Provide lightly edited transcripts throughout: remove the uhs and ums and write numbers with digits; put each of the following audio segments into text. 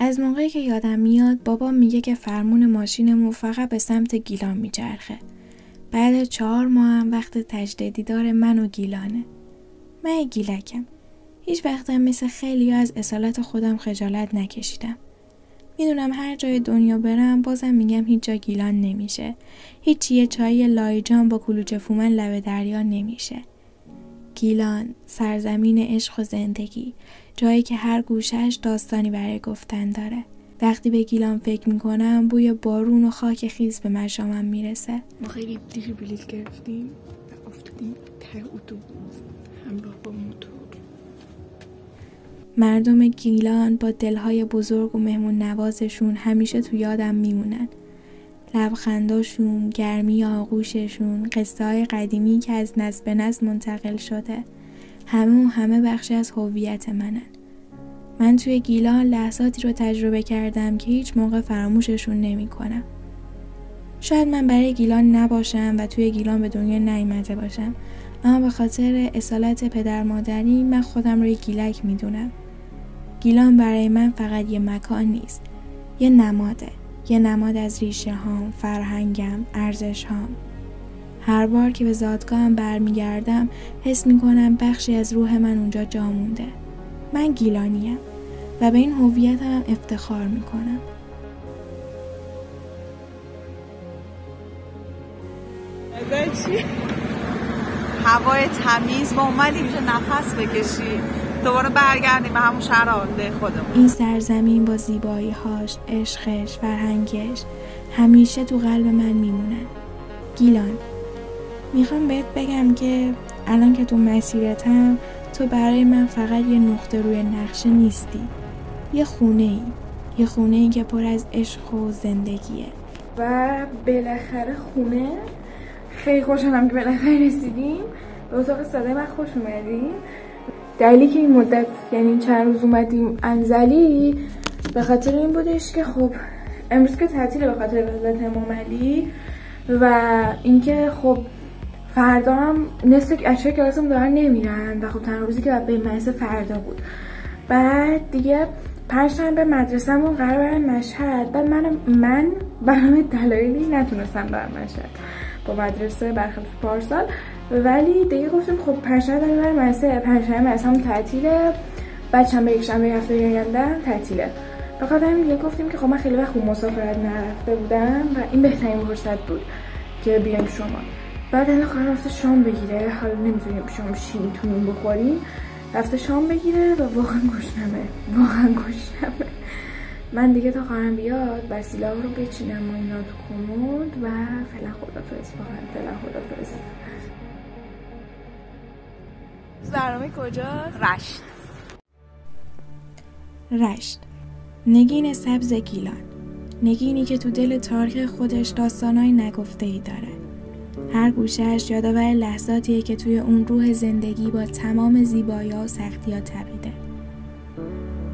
از موقعی که یادم میاد بابا میگه که فرمون ماشینمون فقط به سمت گیلان میچرخه. بعد 4 ماه هم وقت تجدید دیدار من و گیلانه. من گیلکم. هیچ وقتم مثل خیلی از اصالت خودم خجالت نکشیدم. میدونم هر جای دنیا برم بازم میگم هیچ جا گیلان نمیشه. هیچ یه چای لایجان با کلوچه فومن لب دریا نمیشه. گیلان، سرزمین عشق و زندگی، جایی که هر گوشهش داستانی برای گفتن داره. وقتی به گیلان فکر میکنم بوی بارون و خاک خیس به مشامم میرسه. ما خیلی دیر بلیط گرفتیم و افتادیم ته اتوبوس همراه با موتور. مردم گیلان با دلهای بزرگ و مهمون نوازشون همیشه تو یادم میمونن. لبخنداشون، گرمی آغوششون، قصه های قدیمی که از نسل به نسل منتقل شده، همه بخشی از هویت منن. من توی گیلان لحظاتی رو تجربه کردم که هیچ موقع فراموششون نمی کنم. شاید من برای گیلان نباشم و توی گیلان به دنیا نیامده باشم، اما به خاطر اصالت پدر مادری من خودم رو یک گیلک می دونم. گیلان برای من فقط یه مکان نیست، یه نماده. یه نماد از ریشه هام، فرهنگم، ارزش هام. هر بار که به زادگاهم برمیگردم حس میکنم بخشی از روح من اونجا جا مونده. من گیلانیم و به این هویتم هم افتخار میکنم. چی؟ هوای تمیز و اومدی میشه نفس بکشی، دوباره برگردیم به همون شهر آلوده خودمون. این سرزمین با زیبایی‌هاش، عشقش، فرهنگش همیشه تو قلب من میمونن. گیلان، میخوام بهت بگم که الان که تو مسیرتم تو برای من فقط یه نقطه روی نقشه نیستی، یه خونه‌ای که پر از عشق و زندگیه. و بالاخره خونه. خیلی خوشحالم که بالاخره رسیدیم به اتاق ساده. من خوش اومدیم. دلیلی که این مدت یعنی چند روز اومدیم انزلی به خاطر این بودش که خب امروز که تعطیله به خاطر وزارت امام علی و اینکه خب فردا هم نصف اشیاء کلاسمون دارن نمیرن و خب تنها روزی که به مدرسه فردا بود. بعد دیگه پنجشنبه مدرسه‌مون قرار برم مشهد. بعد من برام دلایلی نتونستم برم مشهد با مدرسه برخلاف پارسال، ولی دیگه گفتیم خب پنجشنبه بریم مدرسه. پنجشنبه مدرسه‌مون تعطیله، بعد شنبه یک شنبه هفته آینده تعطیله. بخاطر همین دیگه گفتیم که خب من خیلی وقت مسافرت نرفته بودم و این بهترین فرصت بود که بیایم شما. بعد الان خواهر رفته شام بگیره، حالا نمیتونیم شام چی میتونیم بخوریم، رفته شام بگیره و واقعا گوشنمه. من دیگه تا خواهرم بیاد وسیله ها رو بچینم و اینا تو کمد و فعلا خدافظ. فعلا خدافظ. برنامه کجاست؟ رشت، نگین سبز گیلان، نگینی که تو دل تاریخ خودش داستانای نگفته‌ای داره. هر گوشه‌اش یادآور لحظاتیه که توی اون روح زندگی با تمام زیبایی‌ها و سختی‌ها تپیده.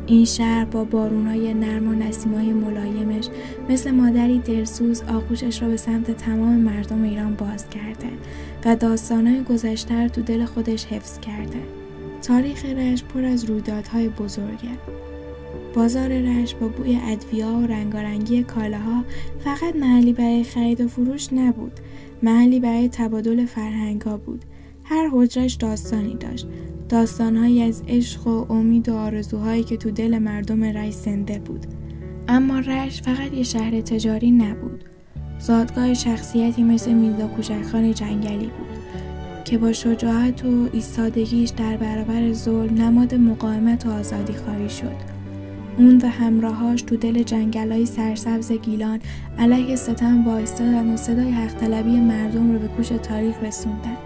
این شهر با بارونای نرم و نسیمای ملایمش مثل مادری دلسوز آغوشش را به سمت تمام مردم ایران باز کرده و داستانای گذشته رو تو دل خودش حفظ کرده. تاریخ رشت پر از رویدادهای بزرگه. بازار رشت با بوی ادویه و رنگارنگی کالاها فقط محلی برای خرید و فروش نبود، محلی برای تبادل فرهنگ‌ها بود. هر حجرش داستانی داشت، داستان‌هایی از عشق و امید و آرزوهایی که تو دل مردم رشت زنده بود. اما رشت فقط یه شهر تجاری نبود. زادگاه شخصیتی مثل میرزا کوچک‌خان جنگلی بود که با شجاعت و ایستادگیش در برابر ظلم نماد مقاومت و آزادی‌خواهی شد. اون و همراهاش تو دل جنگل‌های سرسبز گیلان علیه ستم وایستادن و صدای حق طلبی مردم رو به گوش تاریخ رسوندن.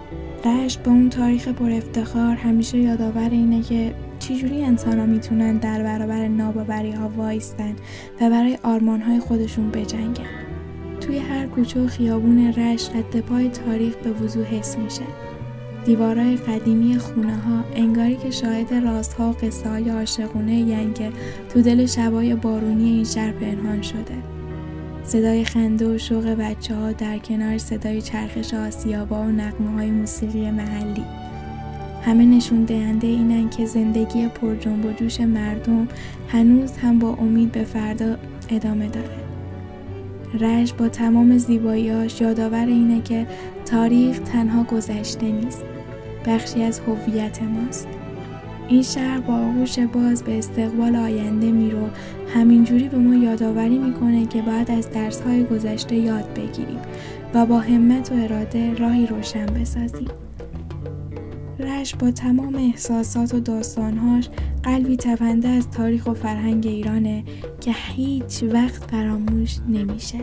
رشت با اون تاریخ پر افتخار همیشه یادآور اینه که چجوری انسان‌ها میتونن در برابر ناباوری‌ها وایستن و برای آرمان‌های خودشون بجنگن. توی هر کوچه و خیابون رشت رد پای تاریخ به وضوح حس میشه. دیوارای قدیمی خونه‌ها انگاری که شاهد رازها و قصه‌های عاشقونه ینگه تو دل شبای بارونی این شهر پنهان شده. صدای خنده و شوق بچه‌ها در کنار صدای چرخش آسیابا و نغمه‌های موسیقی محلی. همه نشون دهنده اینن که زندگی پر جنب و جوش مردم هنوز هم با امید به فردا ادامه داره. رشت با تمام زیبایی‌هاش یادآور اینه که تاریخ تنها گذشته نیست، بخشی از هویت ماست. این شهر با آغوش باز به استقبال آینده میره، همینجوری به ما یادآوری میکنه که باید از درس‌های گذشته یاد بگیریم و با همت و اراده راهی روشن بسازیم. رشت با تمام احساسات و داستانهاش قلبی تپنده از تاریخ و فرهنگ ایرانه که هیچ وقت فراموش نمیشه.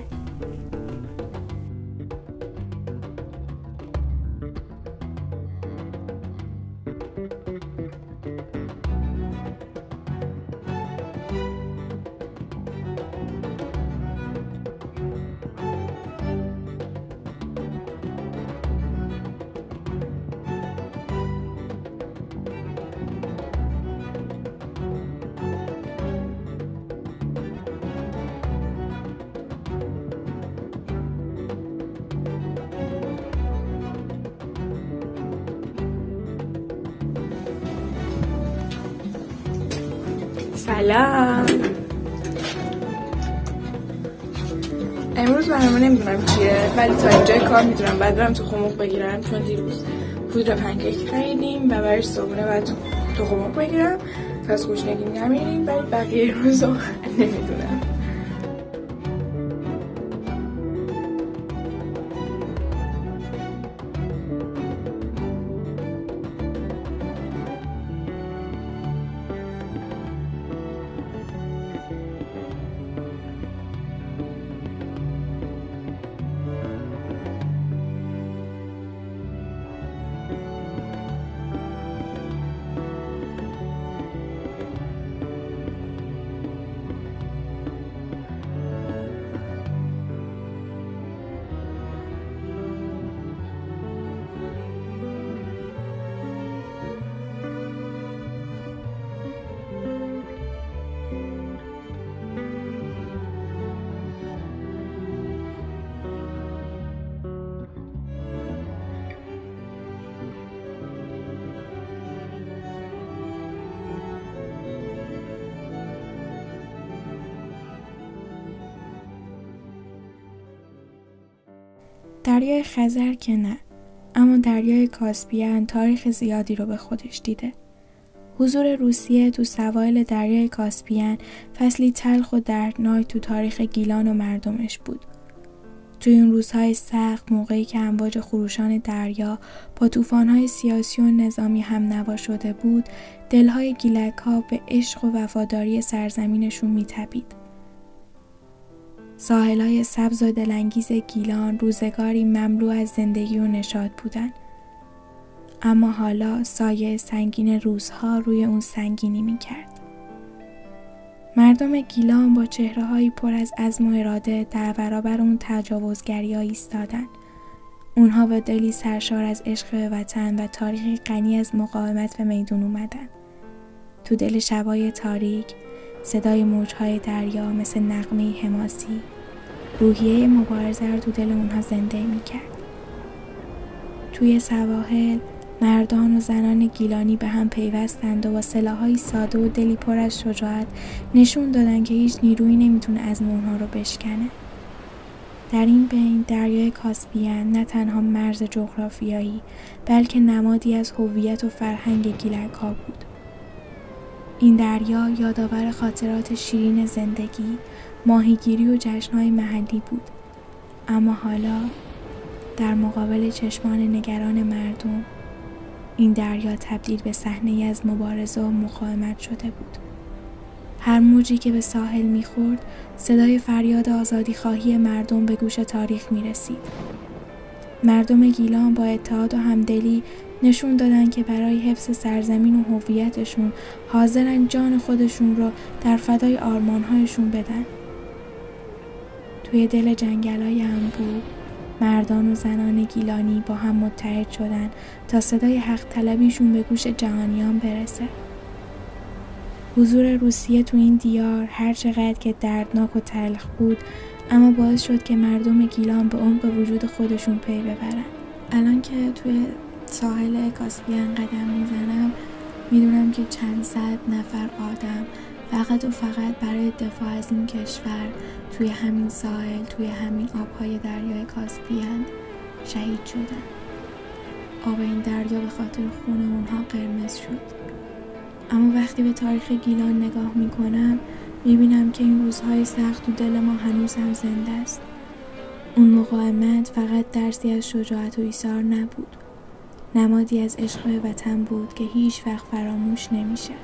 سلام. امروز برنامه نمیدونم چیه، ولی تا اینجای کار میدونم بعد برم تو خمق بگیرم، چون دیروز پودر پنکیک خریدیم و برای صبحونه بعد تو خمق بگیرم. تا از گوشنگی نمیریم، ولی بقیه روزا نمیدونم. دریای خزر که نه، اما دریای کاسپین تاریخ زیادی رو به خودش دیده. حضور روسیه تو سواحل دریای کاسپین فصلی تلخ و دردناک تو تاریخ گیلان و مردمش بود. توی این روزهای سخت، موقعی که امواج خروشان دریا با طوفان‌های سیاسی و نظامی هم نوا شده بود، دلهای گیلک‌ها به عشق و وفاداری سرزمینشون می‌تپید. ساحل‌های سبز و دلانگیز گیلان روزگاری مملو از زندگی و نشاط بودن. اما حالا سایه سنگین روزها روی اون سنگینی می‌کرد. مردم گیلان با چهره‌هایی پر از عزم و اراده در برابر اون تجاوزگری‌ها ایستادن. اونها با دلی سرشار از عشق به وطن و تاریخی غنی از مقاومت به میدون اومدن. تو دل شبای تاریک، صدای موج‌های دریا مثل نغمه حماسی روحیه مبارزه رو تو دل اونها زنده می‌کرد. توی سواحل، مردان و زنان گیلانی به هم پیوستند و با سلاح‌های ساده و دلی پر از شجاعت نشون دادن که هیچ نیرویی نمیتونه عزم اونها رو بشکنه. در این بین دریای کاسپین نه تنها مرز جغرافیایی، بلکه نمادی از هویت و فرهنگ گیلک‌ها بود. این دریا یادآور خاطرات شیرین زندگی، ماهیگیری و جشن‌های محلی بود. اما حالا در مقابل چشمان نگران مردم، این دریا تبدیل به صحنه‌ای از مبارزه و مقاومت شده بود. هر موجی که به ساحل می‌خورد، صدای فریاد آزادی‌خواهی مردم به گوش تاریخ می‌رسید. مردم گیلان با اتحاد و همدلی نشون دادن که برای حفظ سرزمین و هویتشون حاضرن جان خودشون رو در فدای آرمان‌هایشون بدن. توی دل جنگل‌های انبوه، مردان و زنان گیلانی با هم متحد شدن تا صدای حق طلبیشون به گوش جهانیان برسه. حضور روسیه تو این دیار هر چقدر که دردناک و تلخ بود، اما باعث شد که مردم گیلان به عمق وجود خودشون پی ببرن. الان که توی ساحل کاسپیان قدم میزنم میدونم که چند صد نفر آدم فقط و فقط برای دفاع از این کشور توی همین ساحل، توی همین آبهای دریای کاسپیان شهید شدن. آب این دریا به خاطر خون اونها قرمز شد. اما وقتی به تاریخ گیلان نگاه میکنم میبینم که این روزهای سخت تو دل ما هنوز هم زنده است. اون مقاومت فقط درسی از شجاعت و ایثار نبود، نمادی از عشق وطن بود که هیچ وقت فراموش نمیشه.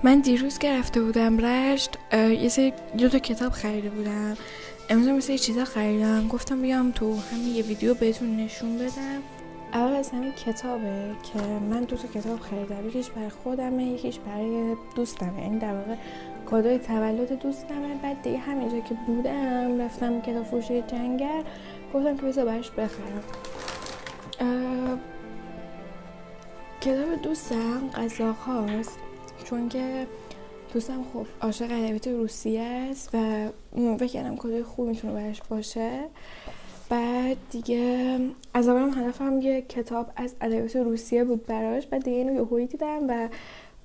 من دیروز که رفته بودم رشت دو تا کتاب خریده بودم. امروز مثل چیزا خریدم، گفتم بیام تو همین یه ویدیو بهتون نشون بدم. اول از همین کتابه که من دو تا کتاب خریدم، یکیش برای خودمه یکیش برای دوستمه، یعنی در واقع کادوی تولد دوستمه. بعد دیگه همینجا که بودم رفتم کتاب فروشی جنگل، گفتم که بذار براش بخرم. کتاب دوستم قزاق هاست، چون که دوستم خب عاشق ادبیات روسیه است و فکر کردم کادوی خوب میتونه براش باشه. بعد دیگه از اولم هدفم یه کتاب از ادبیات روسیه بود براش. بعد دیگه اینو یهویی دیدم و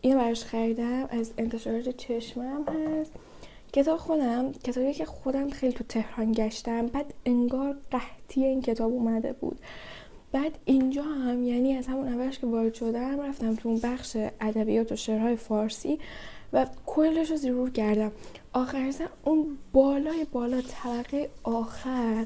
اینو براش خریدم. از انتشارات چشمم هست. کتاب خودم کتابی که خودم خیلی تو تهران گشتم، بعد انگار قحطی این کتاب اومده بود. بعد اینجا هم یعنی از همون اولش که وارد شدم رفتم تو اون بخش ادبیات و شعرهای فارسی و کلش رو زیرو کردم. آخر سر اون بالا طبقه آخر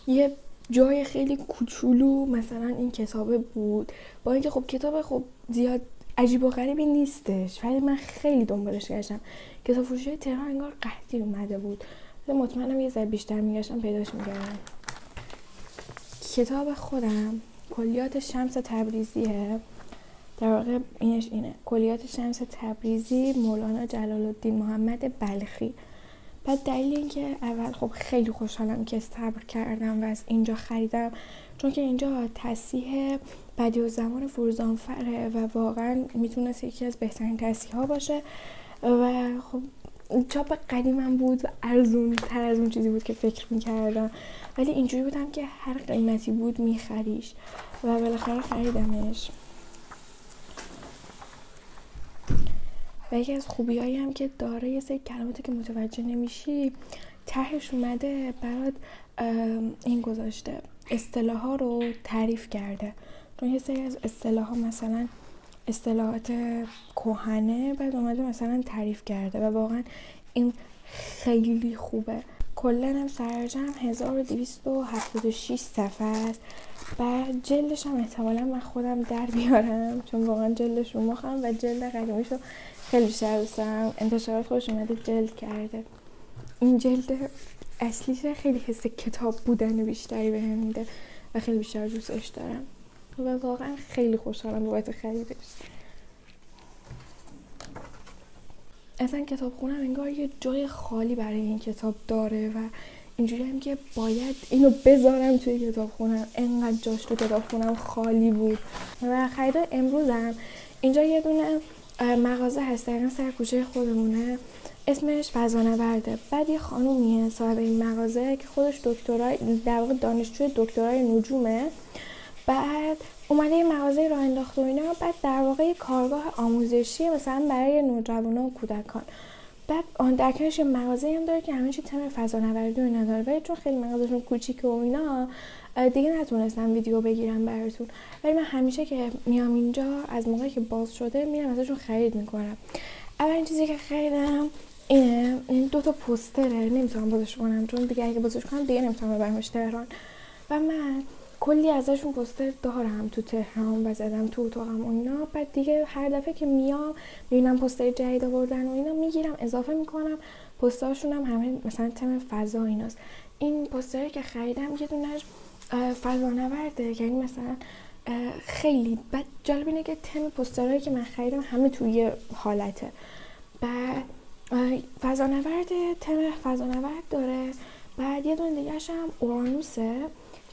یه جای خیلی کوچولو مثلا این کتابه بود، با اینکه خب کتاب خب زیاد عجیب و غریبی نیستش، ولی من خیلی دنبالش گشتم. کتاب فروشی تهران انگار قحطی اومده بود، ولی مطمئنم یه ذره بیشتر میگشتم پیداش میکردم. کتاب خودم کلیات شمس تبریزیه، در واقع اینه کلیات شمس تبریزی مولانا جلال الدین محمد بلخی. بعد دلیل این که اول خب خیلی خوشحالم که صبر کردم و از اینجا خریدم، چون که اینجا تصحیح بدیعالزمان فروزانفره و واقعا میتونست یکی از بهترین تصحیح ها باشه و خب چاپ قدیمم بود و ارزون تر از اون چیزی بود که فکر میکردم، ولی اینجوری بودم که هر قیمتی بود میخریش و بالاخره خریدمش. و یکی از خوبیایی هم که داره یه سری کلماتی که متوجه نمیشی طرحش اومده برات این گذاشته، اصطلاح‌ها رو تعریف کرده، چون یه سری از اصطلاح‌ها مثلا اصطلاحات کهنه بعد اومده مثلا تعریف کرده و واقعا این خیلی خوبه. کلاً هم سرجم 1276 صفحه است و جلدش هم احتمالا من خودم در بیارم، چون واقعا جلدش رو مخم و جلد قدیمیشو خیلی بیشتر دوست دارم. انتشارات خودش اومده جلد کرده. این جلد اصلیش خیلی حس کتاب بودن بیشتری بهم میده و خیلی بیشتر دوستش دارم و واقعا خیلی خوشحالم بابت خریدش. اصلا کتاب خونم انگار یه جای خالی برای این کتاب داره و اینجوری هم که باید اینو بذارم توی کتاب خونم، انقدر جاش تو کتاب خونم خالی بود. و خرید امروزم اینجا یه دونه مغازه هست دقیقا سر کوچه خودمونه، اسمش فضانورده. بعد یه خانومیه صاحب این مغازه که خودش دکترای در واقع دانشجوی دکترای نجومه، بعد اومده یه مغازه راه انداخته و اینا. بعد در واقع یه کارگاه آموزشی مثلا برای نوجوانا و کودکان. بعد آن در کنارش یه مغازه هم داره که همه چی تم فضانوردی و اینا داره، ولی چون خیلی مغازهشون کوچیکه و اینا دیگه نتونستم ویدیو بگیرم براتون، ولی من همیشه که میام اینجا از موقعی که باز شده میرم ازشون خرید میکنم. اولین چیزی که خریدم اینه، این دو تا پوستره، نمیتونم بازش کنم چون دیگه اگه بازش کنم دیگه نمیتونم ببرمش تهران و من کلی ازشون پوستر دارم تو تهران و زدم تو اتاقم و اینا. بعد دیگه هر دفعه که میام میبینم پوستر جدید آوردن و اینا میگیرم اضافه میکنم. پوستراشون هم همه مثلا تم فضا ایناست. این پوستری که خریدم یه دونش فضانورده، یعنی مثلا خیلی بعد جالب اینه که تم پوسترهایی که من خریدم همه توی حالته. بعد فضانورد تم فضانورد داره. بعد یه دونه دیگه‌ش هم اورانوسه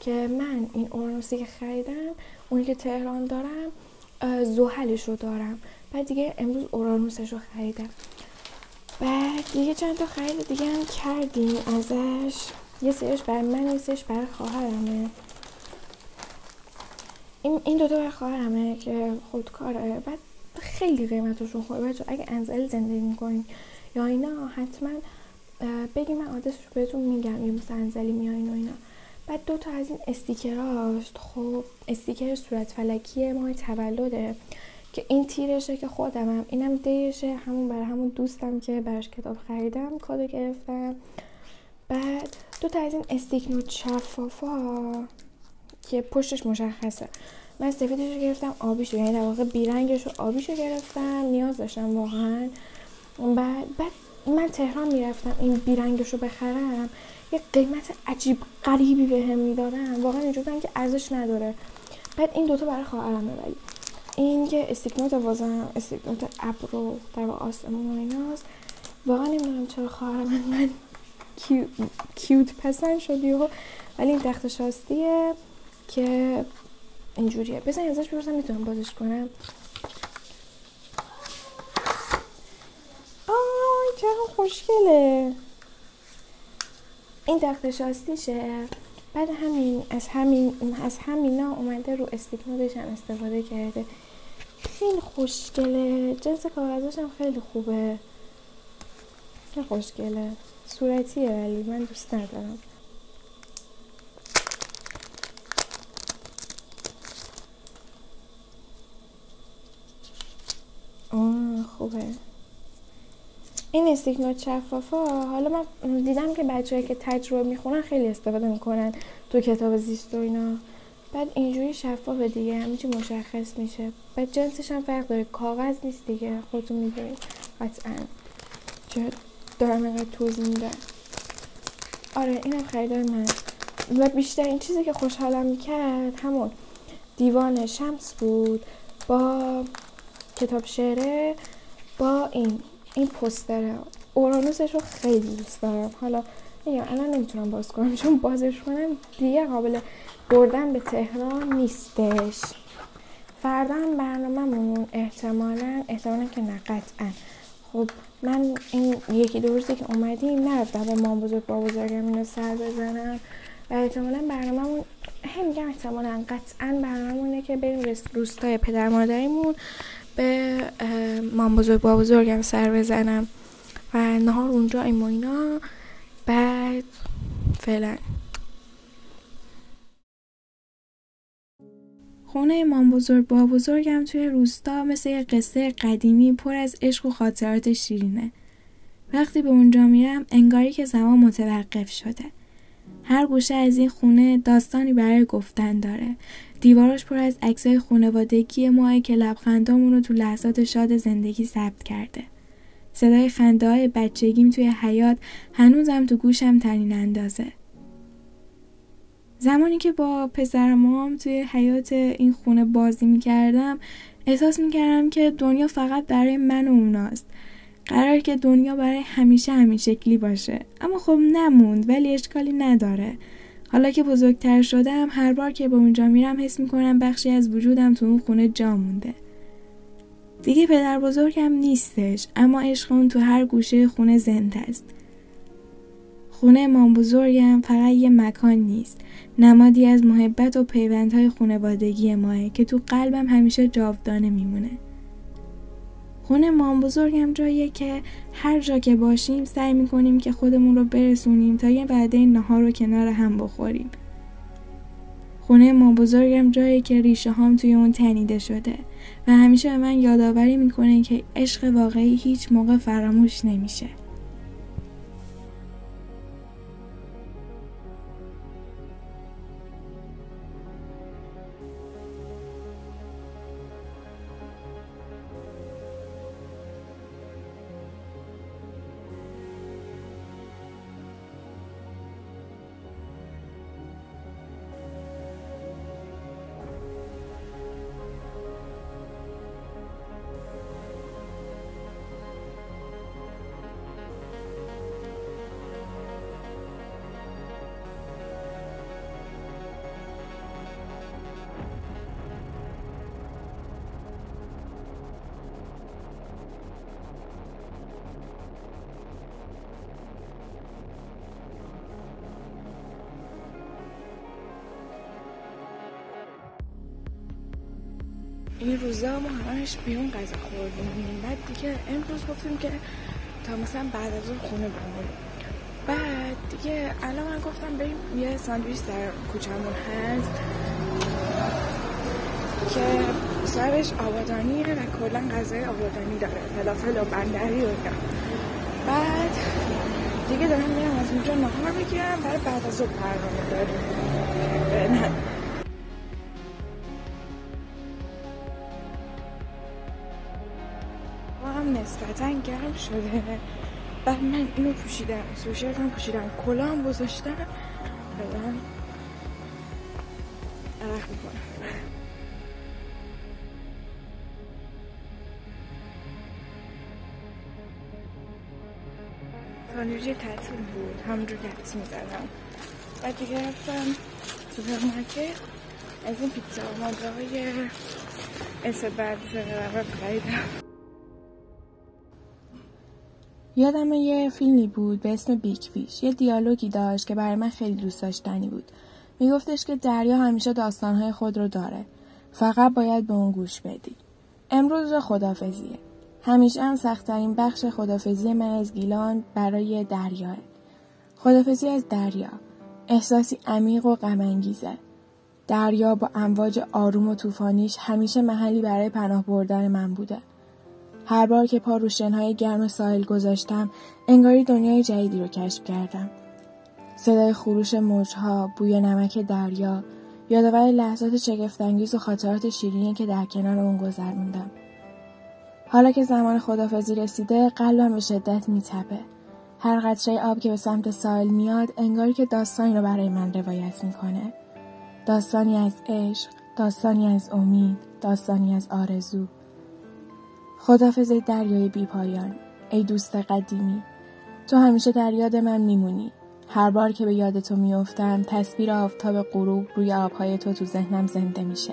که من این اورانوسی که خریدم اونی که تهران دارم زحلش رو دارم. بعد دیگه امروز اورانوسش رو خریدم. بعد دیگه چند تا خرید دیگه هم کردیم ازش، یه سریش برای من یه سریش برای خواهرمه. این دوتا برای خواهرمه که خودکاره، بعد خیلی قیمتشون خوبه. بچه اگه انزلی زندگی میکنین یا اینا حتما بگی، من آدرسش رو بهتون میگم، یا مثلا انزلی میایین و اینا. بعد دوتا از این استیکراست. خب استیکر صورت فلکی ماه تولده که این تیرشه که خودمم، اینم دیشه، همون برای همون دوستم که براش کتاب خریدم کادو گرفتم. بعد دوتا از این استیک نوت شفافا که پشتش مشخصه. من سفیدش رو گرفتم، آبیشو، یعنی در واقع بیرنگش رو آبیشو گرفتم، نیاز داشتم واقعا. بعد من تهران میرفتم این بیرنگش رو بخرم، یه قیمت عجیب غریبی بهم میدادن، واقعا اینجوری بودم که ارزش نداره. بعد این دوتا برای خواهرمه، ولی این که استیکنوت وازم، استیکنوت ابرو در واقع آسمون و ایناست. واقعا نمیدونم چرا خواهرم من کیوت پسند شدی، ولی این تخت شاستیه که اینجوریه. بزن ازش بپرسم میتونم بازش کنم. آی چقدر خوشگله. این تخت شاستیشه. بعد از همینا اومده رو استیکنوتش هم استفاده کرده. خیلی خوشگله، جنس کاغذش هم خیلی خوبه، خیلی خوشگله. صورتیه ولی من دوست ندارم. خوبه. این استیکنوت شفافا، حالا من دیدم که بچه‌ها که تجربه میخونن خیلی استفاده میکنن تو کتاب زیست و اینا. بعد اینجوری شفافه دیگه، همینجوری مشخص میشه. بعد جنسش هم فرق داره، کاغذ نیست دیگه، خودتون میدونید قطعا. چرا دارم اینقدر توضیح میدم؟ آره اینم خریدار من. و بیشتر این چیزی که خوشحالم میکرد همون دیوان شمس بود با کتاب شعره، با این پوستره. اورانوسش رو خیلی دوست دارم. حالا میگم الان نمیتونم باز کنم چون بازش کنم دیگه قابل بردن به تهران نیستش. فردا هم برنامه‌مون احتمالاً که نه قطعاً. خب من این یکی دو روزی که اومدیم نرفتم به مام بزرگ با بزرگم اینو سر بزنم و احتمالاً برنامه‌مون میگم احتمالاً قطعاً برنامه‌مونه که بریم روستای پدر مادریمون به مام بزرگ با بزرگم سر بزنم و نهار اونجا این و اینا. بعد فعلا خونه مام بزرگ با بزرگم توی روستا مثل یه قصه قدیمی پر از عشق و خاطرات شیرینه. وقتی به اونجا میرم انگاری که زمان متوقف شده. هر گوشه از این خونه داستانی برای گفتن داره. دیواراش پر از عکسای خانوادگی ماه که لبخندامون رو تو لحظات شاد زندگی ثبت کرده. صدای خنده‌های بچگیم توی حیاط هنوزم تو گوشم طنین اندازه. زمانی که با پسر مام توی حیاط این خونه بازی میکردم احساس میکردم که دنیا فقط برای من و اوناست. قرار که دنیا برای همیشه همین شکلی باشه. اما خب نموند، ولی اشکالی نداره. حالا که بزرگتر شدم هر بار که به اونجا میرم حس میکنم بخشی از وجودم تو اون خونه جا مونده. دیگه پدر بزرگم نیستش، اما عشق اون تو هر گوشه خونه زنده است. خونه مام بزرگم فقط یه مکان نیست، نمادی از محبت و پیوندهای خانوادگی ماه که تو قلبم همیشه جاودانه میمونه. خونه مام بزرگم جاییه که هر جا که باشیم سعی میکنیم که خودمون رو برسونیم تا یه وعده نهار رو کنار هم بخوریم. خونه مام بزرگم جاییه که ریشه هام توی اون تنیده شده و همیشه به من یادآوری میکنه که عشق واقعی هیچ موقع فراموش نمیشه. این روزا ما همش بیرون غذا خوردیم. بعد دیگه امروز گفتیم که تا مثلا بعد از اون خونه بمونیم. بعد دیگه الان من گفتم بریم یه ساندویچ در کوچمون هست که صاحبش آبادانیه و کلا غذای آبادانی داره، فلافل و بندری و اینا. بعد دیگه دارم میرم از اونجا نهار بگیرم برای بعد از اون برنامه داریم. هم نسبتا گرم شده. بعد من اینو پوشیدم، سوشرتم پوشیدم، کلاه هم گذاشتم، دارم عرق میکنم. ساندویچ تعطیل بود، همونجور که حدس میزدم. بعد دیگه رفتم سوپرمارکت از این پیتزا آماده های اسم بعدی رو خریدم. یادم یه فیلمی بود به اسم بیگ فیش. یه دیالوگی داشت که برای من خیلی دوست داشتنی بود. میگفتش که دریا همیشه داستانهای خود رو داره. فقط باید به اون گوش بدی. امروز خدافزیه. همیشه هم سخت‌ترین بخش خدافزی من از گیلان برای دریاه. خدافزی از دریا. احساسی عمیق و غم‌انگیزه. دریا با امواج آروم و طوفانیش همیشه محلی برای پناه بردن من بوده. هر بار که پا رو شنهای گرم ساحل گذاشتم، انگاری دنیای جدیدی رو کشف کردم. صدای خروش موجها، بوی نمک دریا، یادآور لحظات شگفت‌انگیز و خاطرات شیرینی که در کنار اون گذروندم. حالا که زمان خدافزی رسیده، قلبم به شدت میتپه. هر قطره آب که به سمت ساحل میاد، انگاری که داستانی رو برای من روایت میکنه. داستانی از عشق، داستانی از امید، داستانی از آرزو. خداحافظ دریای بی پایان، ای دوست قدیمی، تو همیشه در یاد من میمونی. هر بار که به یاد تو میافتم، تصویر آفتاب غروب روی آبهای تو ذهنم زنده میشه.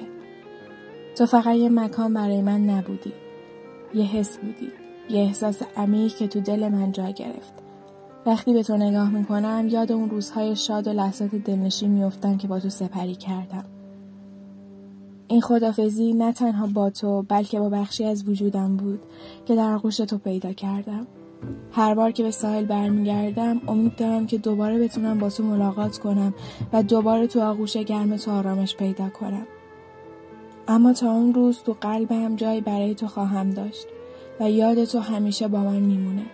تو فقط یه مکان برای من نبودی، یه حس بودی، یه احساس عمیق که تو دل من جا گرفت. وقتی به تو نگاه میکنم، یاد اون روزهای شاد و لحظات دلنشین میافتم که با تو سپری کردم. این خداحافظی نه تنها با تو بلکه با بخشی از وجودم بود که در آغوش تو پیدا کردم. هر بار که به ساحل برمیگردم امید دارم که دوباره بتونم با تو ملاقات کنم و دوباره تو آغوش گرم تو آرامش پیدا کنم. اما تا اون روز تو قلبم جایی برای تو خواهم داشت و یاد تو همیشه با من میمونه.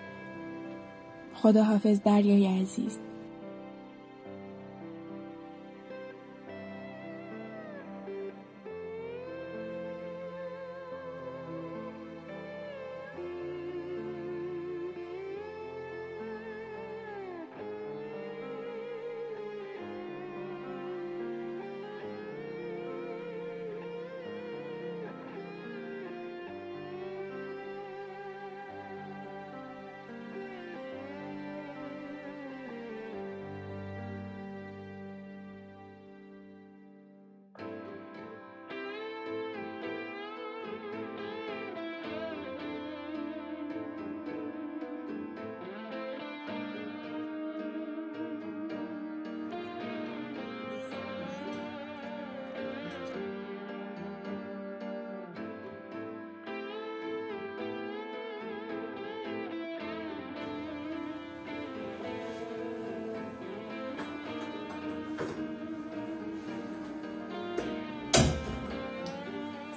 خداحافظ دریای عزیز.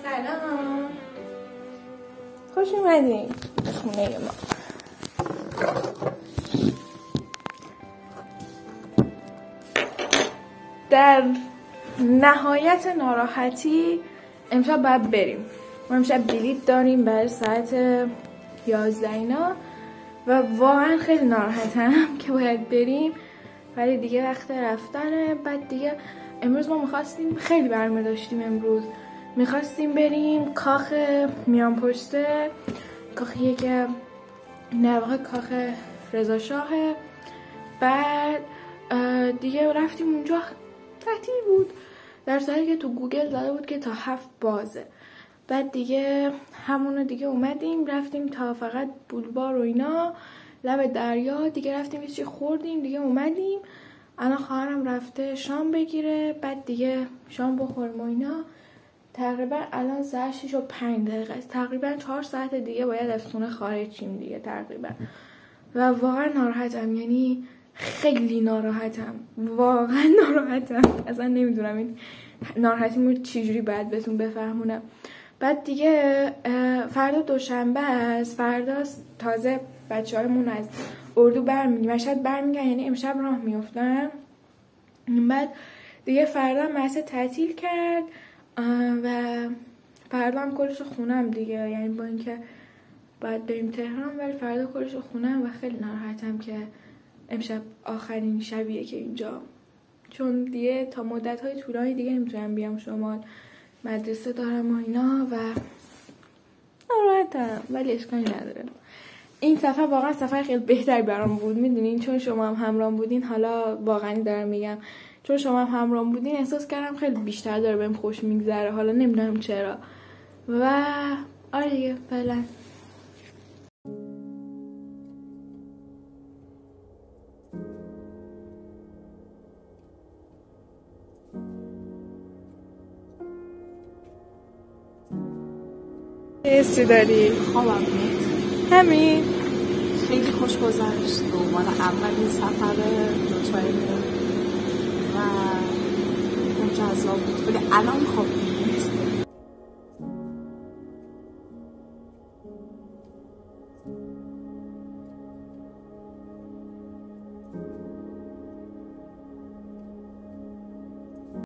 سلام، خوش اومدین به خونه ما. در نهایت ناراحتی امشب باید بریم. ما امشب بلیط داریم برای ساعت 11 اینا و واقعا خیلی ناراحتم که باید بریم، ولی دیگه وقت رفتنه. بعد دیگه امروز ما میخواستیم، خیلی برنامه داشتیم امروز، میخواستیم بریم کاخ میان پشته، کاخیه که در واقع کاخ رضا شاهه. بعد دیگه رفتیم اونجا، تعطیل بود، در صورتی که تو گوگل داده بود که تا 7 بازه. بعد دیگه همونو دیگه اومدیم رفتیم تا فقط بولوار و اینا، لب دریا. دیگه رفتیم یه چی خوردیم دیگه اومدیم. الان خواهرم رفته شام بگیره، بعد دیگه شام بخوریم و اینا. تقریبا الان ساعت 6:05 است. تقریبا 4 ساعت دیگه باید از خونه خارج شیم دیگه تقریبا. و واقعا ناراحتم، یعنی خیلی ناراحتم، واقعا ناراحتم. اصلا نمیدونم این ناراحتیمو چجوری باید بهتون بفهمونم. بعد دیگه فردا دوشنبه است، فردا تازه بچه‌هامون از اردو مشهد برمیگردن، یعنی امشب راه میافتن. بعد دیگه فردا مدرسه تعطیل کرد و فردا هم کلش خونم دیگه، یعنی با اینکه باید بریم تهران ولی فردا کلش خونم و خیلی ناراحتم که امشب آخرین شبیه که اینجا، چون دیگه تا مدت‌های طولانی دیگه نمیتونم بیام شمال، مدرسه دارم و اینا و ناراحتم، ولی اشکالی نداره. این سفر واقعا سفر خیلی بهتری برام بود، میدونین، چون شما هم همراهم بودین. حالا واقعا دارم میگم چون شما هم همراهم بودین احساس کردم خیلی بیشتر داره بهم خوش میگذره، حالا نمیدونم چرا. و آره دیگه فعلا حسی داری؟ خوابم میاد. همین خیلی خوش گذشت به عنوان اولین سفر دوتایی و جذاب بود، ولی الان خواب